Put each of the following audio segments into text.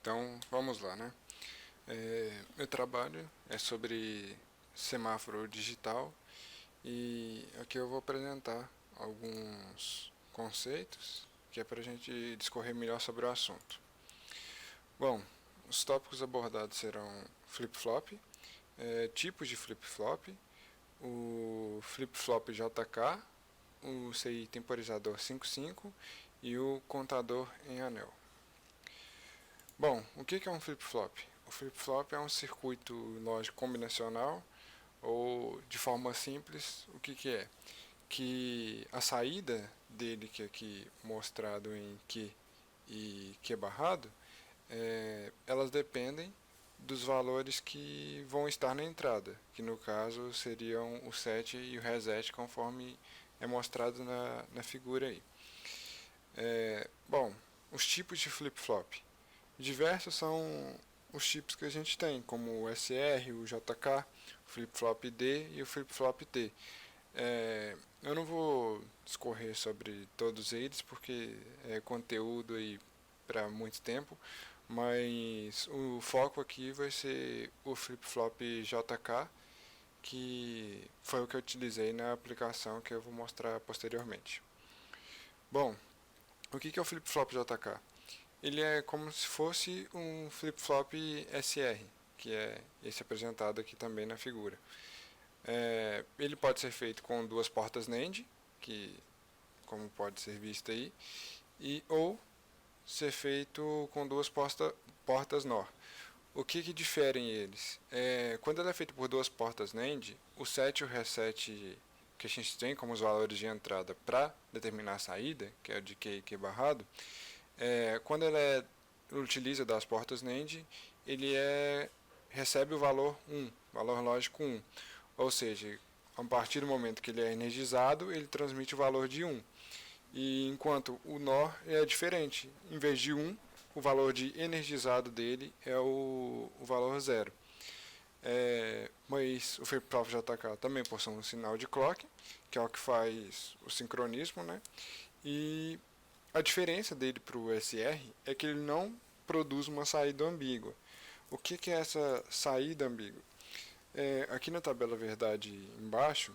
Então, vamos lá, né? Meu trabalho é sobre semáforo digital e aqui eu vou apresentar alguns conceitos que é para a gente discorrer melhor sobre o assunto. Bom, os tópicos abordados serão flip-flop, tipos de flip-flop, o flip-flop JK, o CI temporizador 55 e o contador em anel. Bom, o que é um flip-flop? O flip-flop é um circuito lógico combinacional, ou de forma simples, o que é? Que a saída dele, que é aqui mostrado em Q e Q barrado, elas dependem dos valores que vão estar na entrada, que no caso seriam o set e o reset, conforme é mostrado na figura aí. Bom, os tipos de flip-flop. Diversos são os tipos que a gente tem, como o SR, o JK, o flip-flop D e o flip-flop T. Eu não vou discorrer sobre todos eles porque é conteúdo aí para muito tempo, mas o foco aqui vai ser o flip-flop JK, que foi o que eu utilizei na aplicação que eu vou mostrar posteriormente. Bom, o que é o flip-flop JK? Ele é como se fosse um flip-flop SR, que é esse apresentado aqui também na figura. Ele pode ser feito com duas portas NAND, que como pode ser visto aí, ou ser feito com duas portas NOR. O que diferem eles? Quando ele é feito por duas portas NAND, o set e o reset que a gente tem como os valores de entrada para determinar a saída, que é o de Q e Q barrado, quando ele utiliza das portas NAND, ele recebe o valor 1, valor lógico 1. Ou seja, a partir do momento que ele é energizado, ele transmite o valor de 1. E enquanto o NOR é diferente, em vez de 1, o valor de energizado dele é o valor 0. Mas o flip-flop JK também possui um sinal de clock, que é o que faz o sincronismo, né? E a diferença dele para o SR é que ele não produz uma saída ambígua. O que é essa saída ambígua? Aqui na tabela verdade embaixo,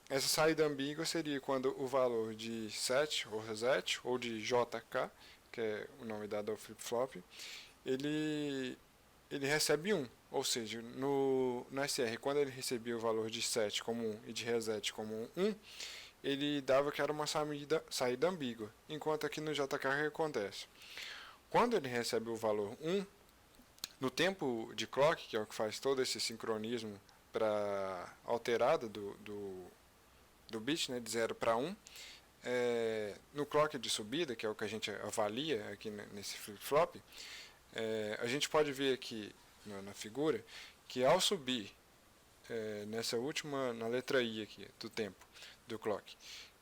essa saída ambígua seria quando o valor de set ou reset, ou de JK, que é o nome dado ao flip-flop, ele recebe 1. Ou seja, no SR, quando ele recebia o valor de set como 1 e de reset como 1, ele dava que era uma saída ambígua. Enquanto aqui no JK, o que acontece? Quando ele recebe o valor 1, no tempo de clock, que é o que faz todo esse sincronismo para alterada do bit, né, de 0 para 1, no clock de subida, que é o que a gente avalia aqui nesse flip-flop, a gente pode ver aqui na figura que ao subir nessa última, na letra I aqui do tempo do clock,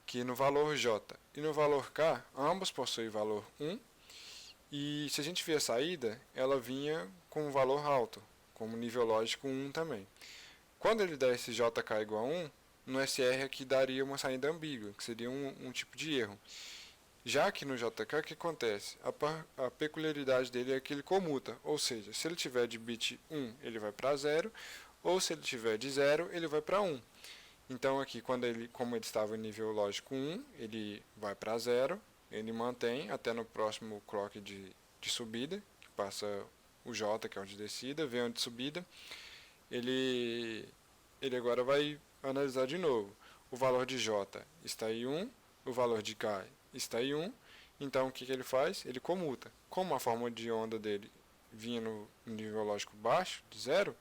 que no valor J e no valor K, ambos possuem valor 1, e se a gente ver a saída, ela vinha com um valor alto, como nível lógico 1 também. Quando ele der esse JK igual a 1, no SR aqui daria uma saída ambígua, que seria um tipo de erro. Já que no JK, o que acontece? A peculiaridade dele é que ele comuta, ou seja, se ele tiver de bit 1, ele vai para 0, ou se ele tiver de 0, ele vai para 1. Então aqui, como ele estava em nível lógico 1, ele vai para 0, ele mantém até no próximo clock de subida, que passa o J, que é o de descida, vem o de subida, ele agora vai analisar de novo. O valor de J está em 1, o valor de K está em 1, então o que ele faz? Ele comuta. Como a forma de onda dele vinha no nível lógico baixo, de 0,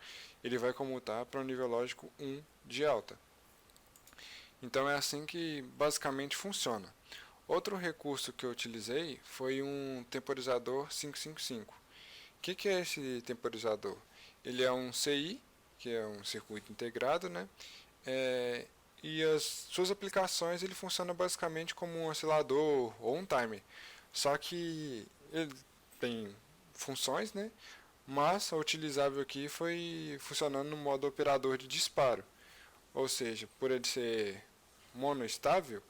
ele vai comutar para o nível lógico 1 de alta. Então é assim que basicamente funciona. Outro recurso que eu utilizei foi um temporizador 555. O que é esse temporizador? Ele é um CI, que é um circuito integrado, né? E as suas aplicações ele funciona basicamente como um oscilador ou um timer. Só que ele tem funções, né? Mas a utilizável aqui foi funcionando no modo operador de disparo. Ou seja, por ele ser monoestável,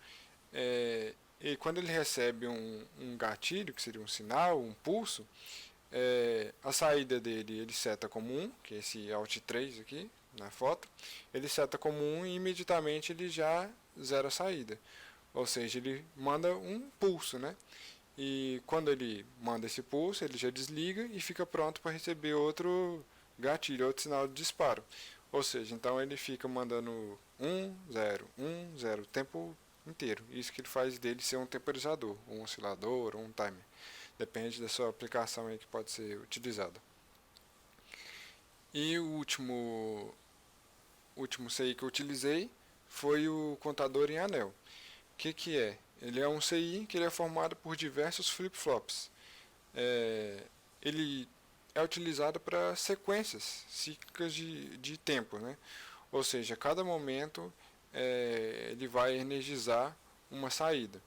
e quando ele recebe um gatilho, que seria um sinal, um pulso, a saída dele ele seta como 1, que é esse Alt 3 aqui na foto, ele seta como 1 e imediatamente ele já zera a saída. Ou seja, ele manda um pulso, né? E quando ele manda esse pulso, ele já desliga e fica pronto para receber outro gatilho, outro sinal de disparo. Ou seja, então ele fica mandando 1, 0 o tempo inteiro. Isso que ele faz dele ser um temporizador, um oscilador, um timer. Depende da sua aplicação aí que pode ser utilizada. E o último CI que eu utilizei foi o contador em anel. O que é? Ele é um CI que ele é formado por diversos flip-flops. Ele é utilizado para sequências cíclicas de tempo, né? Ou seja, a cada momento ele vai energizar uma saída.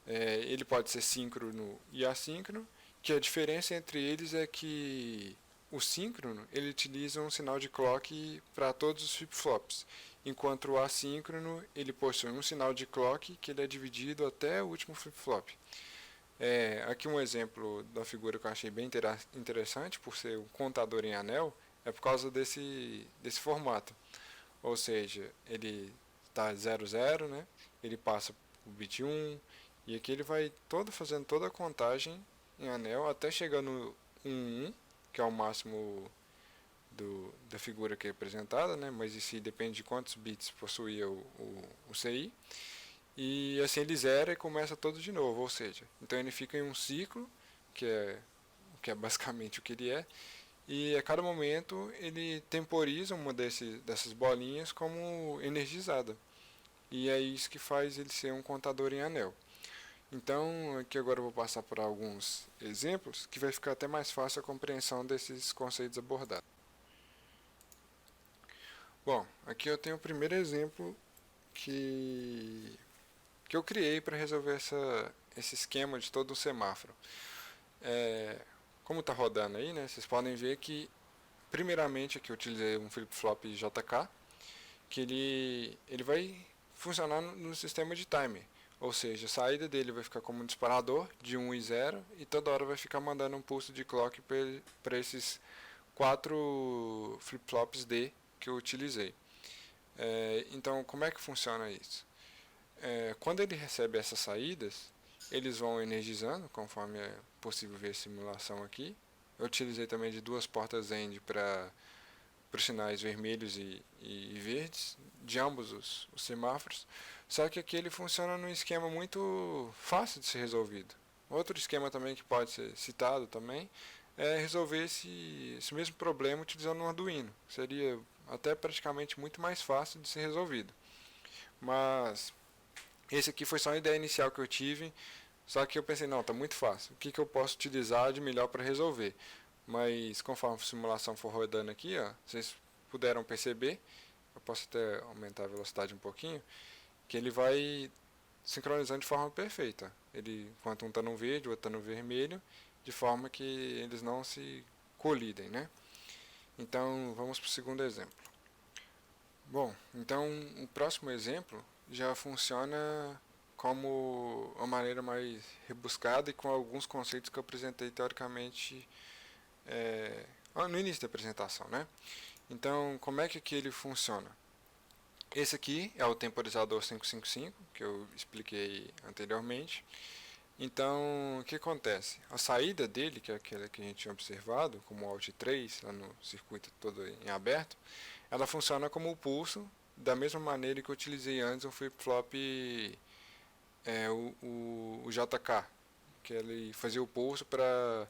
Ele pode ser síncrono e assíncrono, que a diferença entre eles é que o síncrono ele utiliza um sinal de clock para todos os flip-flops, enquanto o assíncrono ele possui um sinal de clock que ele é dividido até o último flip-flop. Aqui um exemplo da figura que eu achei bem interessante, por ser um contador em anel, é por causa desse formato. Ou seja, ele está 00, né? Ele passa o bit 1, e aqui ele vai fazendo toda a contagem em anel até chegar no 1, que é o máximo da figura que é representada, né? Mas isso depende de quantos bits possuía o CI. E assim ele zera e começa todo de novo, ou seja, então ele fica em um ciclo, que é basicamente o que ele é, e a cada momento ele temporiza uma dessas bolinhas como energizada. E é isso que faz ele ser um contador em anel. Então, aqui agora eu vou passar por alguns exemplos, que vai ficar até mais fácil a compreensão desses conceitos abordados. Bom, aqui eu tenho o primeiro exemplo que eu criei para resolver esse esquema de todo o semáforo. Como está rodando aí, né, vocês podem ver que, primeiramente, aqui eu utilizei um flip-flop JK, que ele vai funcionar no sistema de timer. Ou seja, a saída dele vai ficar como um disparador de 1 e 0 e toda hora vai ficar mandando um pulso de clock para esses 4 flip-flops D que eu utilizei. Então, como é que funciona isso? Quando ele recebe essas saídas, eles vão energizando, conforme é possível ver a simulação aqui. Eu utilizei também de 2 portas AND para os sinais vermelhos e verdes, de ambos os semáforos. Só que aqui ele funciona num esquema muito fácil de ser resolvido. Outro esquema também que pode ser citado também é resolver esse mesmo problema utilizando um Arduino. Seria até praticamente muito mais fácil de ser resolvido. Mas esse aqui foi só a ideia inicial que eu tive, só que eu pensei, não, está muito fácil. O que eu posso utilizar de melhor para resolver? Mas conforme a simulação for rodando aqui, ó, vocês puderam perceber, eu posso até aumentar a velocidade um pouquinho, que ele vai sincronizando de forma perfeita. Enquanto um está no verde, o outro está no vermelho, de forma que eles não se colidem, né? Então, vamos para o segundo exemplo. Bom, então o próximo exemplo já funciona como uma maneira mais rebuscada e com alguns conceitos que eu apresentei teoricamente no início da apresentação, né? Então, como é que aqui ele funciona? Esse aqui é o temporizador 555, que eu expliquei anteriormente. Então, o que acontece? A saída dele, que é aquela que a gente tinha observado, como o Alt 3, lá no circuito todo em aberto, ela funciona como o pulso, da mesma maneira que eu utilizei antes o flip-flop, o JK, que ele fazia o pulso para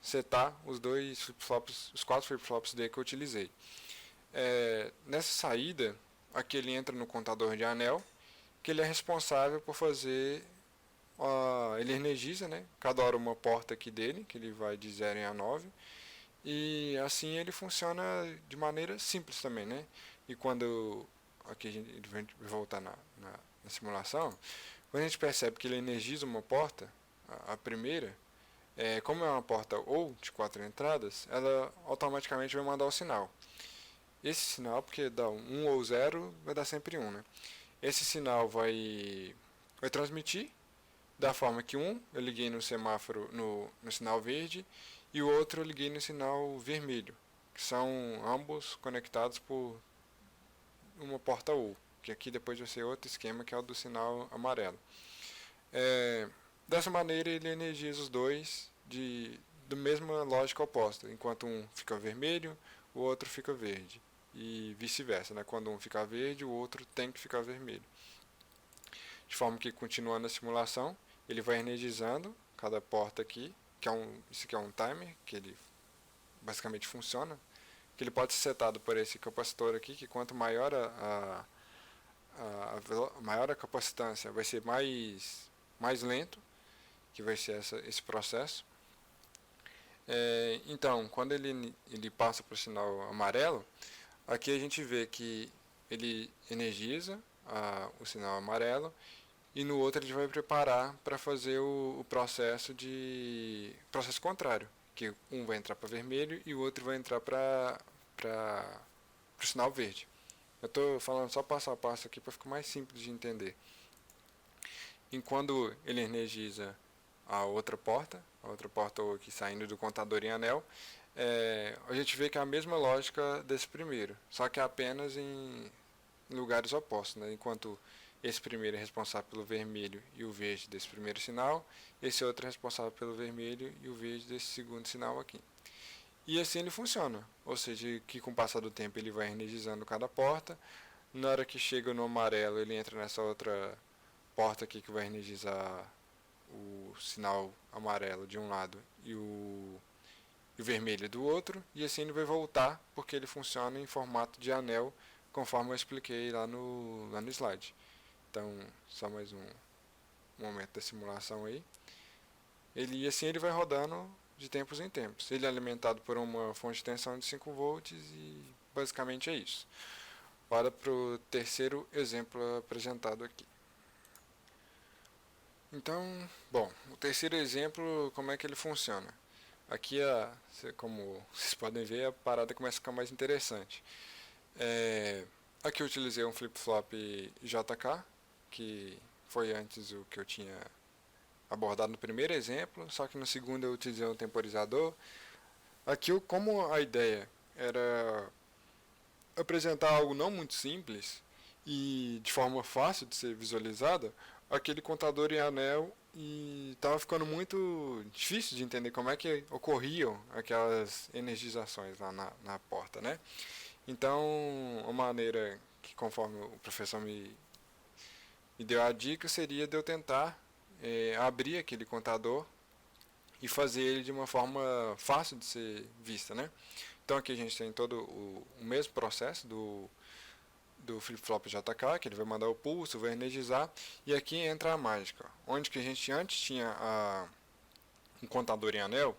setar os dois flip-flops, os 4 flip-flops D que eu utilizei. Nessa saída, aqui ele entra no contador de anel, que ele é responsável por fazer, ele energiza, né, cada hora uma porta aqui dele, que ele vai de 0 em A9, e assim ele funciona de maneira simples também, né? E quando aqui ele vai voltar na simulação, quando a gente percebe que ele energiza uma porta, a primeira, como é uma porta ou de 4 entradas, ela automaticamente vai mandar o sinal. Esse sinal, porque dá 1 ou 0, vai dar sempre 1, né? Esse sinal vai transmitir da forma que um eu liguei no semáforo no sinal verde e o outro eu liguei no sinal vermelho, que são ambos conectados por uma porta U, que aqui depois vai ser outro esquema que é o do sinal amarelo. Dessa maneira ele energiza os dois da mesma lógica oposta, enquanto um fica vermelho, o outro fica verde. E vice-versa, né? Quando um fica verde, o outro tem que ficar vermelho. De forma que, continuando a simulação, ele vai energizando cada porta aqui, isso aqui é um timer, que ele basicamente funciona, que ele pode ser setado por esse capacitor aqui, que quanto maior maior a capacitância, vai ser mais lento, que vai ser esse processo. Então, quando ele passa para o sinal amarelo, aqui a gente vê que ele energiza o sinal amarelo e no outro ele vai preparar para fazer o processo contrário, que um vai entrar para vermelho e o outro vai entrar para o sinal verde. Eu estou falando só passo a passo aqui para ficar mais simples de entender. Enquanto ele energiza a outra porta aqui saindo do contador em anel, a gente vê que é a mesma lógica desse primeiro, só que apenas em lugares opostos, né? Enquanto esse primeiro é responsável pelo vermelho e o verde desse primeiro sinal, esse outro é responsável pelo vermelho e o verde desse segundo sinal aqui. E assim ele funciona, ou seja, que com o passar do tempo ele vai energizando cada porta, na hora que chega no amarelo ele entra nessa outra porta aqui que vai energizar o sinal amarelo de um lado e o vermelho do outro, e assim ele vai voltar, porque ele funciona em formato de anel, conforme eu expliquei lá no slide. Então, só mais um momento da simulação aí. Ele vai rodando de tempos em tempos. Ele é alimentado por uma fonte de tensão de 5 volts e basicamente é isso. Para o terceiro exemplo apresentado aqui. Então, bom, o terceiro exemplo, como é que ele funciona? Aqui, como vocês podem ver, a parada começa a ficar mais interessante. Aqui eu utilizei um flip-flop JK, que foi antes o que eu tinha abordado no primeiro exemplo, só que no segundo eu utilizei um temporizador. Aqui, como a ideia era apresentar algo não muito simples e de forma fácil de ser visualizada, aquele contador em anel e estava ficando muito difícil de entender como é que ocorriam aquelas energizações lá na porta, né? Então, a maneira que, conforme o professor me deu a dica, seria de eu tentar abrir aquele contador e fazer ele de uma forma fácil de ser vista, né? Então aqui a gente tem todo o mesmo processo do flip-flop JK, que ele vai mandar o pulso, vai energizar, e aqui entra a mágica. Onde que a gente antes tinha um contador em anel,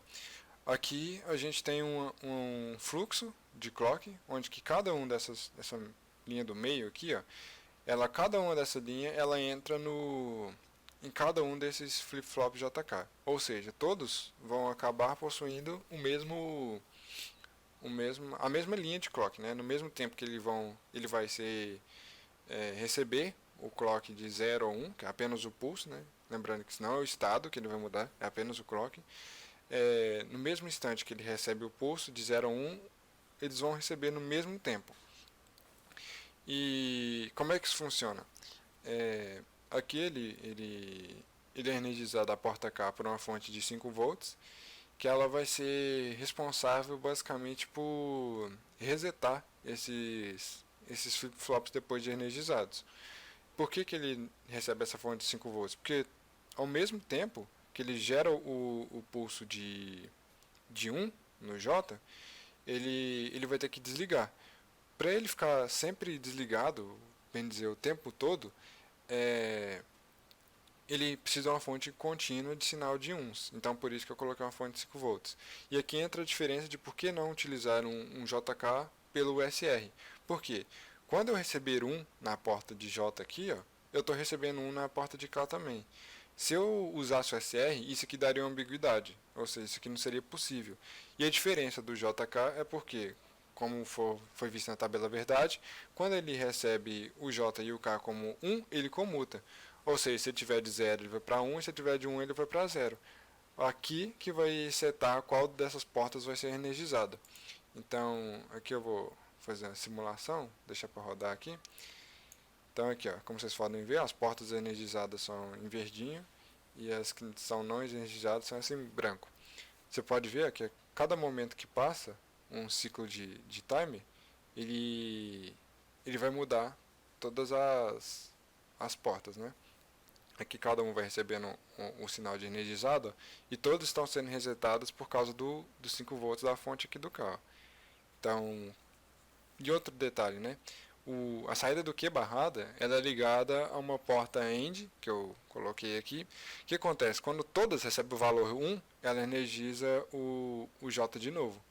aqui a gente tem um fluxo de clock, onde que cada um dessa linha do meio aqui, ó, cada uma dessa linha, ela entra em cada um desses flip-flop JK. Ou seja, todos vão acabar possuindo a mesma linha de clock, né? No mesmo tempo que ele vai receber o clock de 0 a 1, que é apenas o pulso, né? Lembrando que isso não é o estado que ele vai mudar, é apenas o clock. No mesmo instante que ele recebe o pulso de 0 a 1, eles vão receber no mesmo tempo. E como é que isso funciona? Aqui ele é energizado a porta K por uma fonte de 5 volts, que ela vai ser responsável basicamente por resetar esses flip-flops depois de energizados. Por que ele recebe essa fonte de 5 volts? Porque ao mesmo tempo que ele gera o pulso de 1 no J, ele vai ter que desligar. Para ele ficar sempre desligado, bem dizer, o tempo todo, ele precisa de uma fonte contínua de sinal de uns. Então, por isso que eu coloquei uma fonte de 5 volts. E aqui entra a diferença de por que não utilizar um JK pelo USR. Por quê? Quando eu receber um na porta de J aqui, ó, eu estou recebendo um na porta de K também. Se eu usasse o SR, isso aqui daria uma ambiguidade. Ou seja, isso aqui não seria possível. E a diferença do JK é porque, como foi visto na tabela verdade, quando ele recebe o J e o K como 1, ele comuta. Ou seja, se ele tiver de 0 ele vai para 1, se ele tiver de 1 ele vai para 0. Aqui que vai setar qual dessas portas vai ser energizada. Então, aqui eu vou fazer a simulação, deixar para rodar aqui. Então aqui, ó, como vocês podem ver, as portas energizadas são em verdinho e as que são não energizadas são assim em branco. Você pode ver que a cada momento que passa um ciclo de timer, ele vai mudar todas as portas, né? Aqui cada um vai recebendo um sinal de energizado e todos estão sendo resetados por causa dos 5 volts da fonte aqui do carro. Então, e outro detalhe, né? A saída do Q barrada ela é ligada a uma porta AND, que eu coloquei aqui. O que acontece? Quando todas recebem o valor 1, ela energiza o J de novo,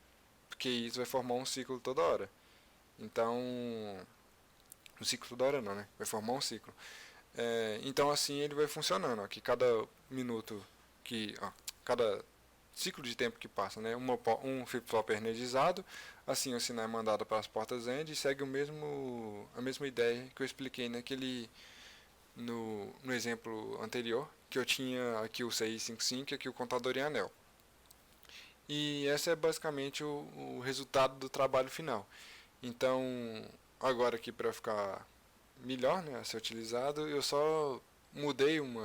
porque isso vai formar um ciclo toda hora. Então, um ciclo toda hora não, né? Vai formar um ciclo. Então assim ele vai funcionando, ó, que cada minuto cada ciclo de tempo que passa, né, um flip-flop é energizado, assim o sinal é mandado para as portas AND e segue a mesma ideia que eu expliquei no exemplo anterior, que eu tinha aqui o CI55 e aqui o contador em anel. E esse é basicamente o resultado do trabalho final. Então, agora aqui para ficar melhor, né, a ser utilizado, eu só mudei um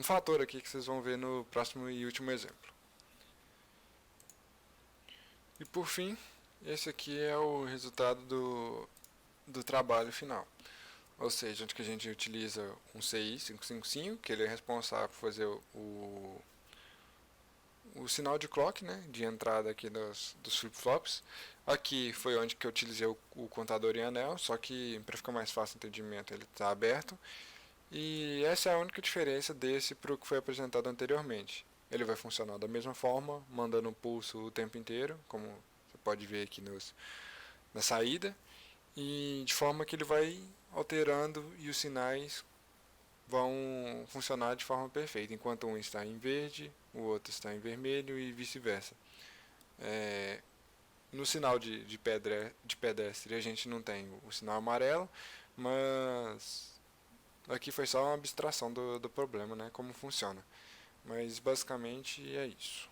fator aqui que vocês vão ver no próximo e último exemplo. E por fim, esse aqui é o resultado do trabalho final. Ou seja, onde que a gente utiliza um CI 555, que ele é responsável por fazer o sinal de clock, né, de entrada aqui dos flip-flops. Aqui foi onde que eu utilizei o contador em anel, só que para ficar mais fácil o entendimento ele está aberto. E essa é a única diferença desse para o que foi apresentado anteriormente. Ele vai funcionar da mesma forma, mandando um pulso o tempo inteiro, como você pode ver aqui na saída, e de forma que ele vai alterando e os sinais vão funcionar de forma perfeita, enquanto um está em verde, o outro está em vermelho e vice-versa. No sinal de pedestre a gente não tem o sinal amarelo, mas aqui foi só uma abstração do problema, né, como funciona. Mas basicamente é isso.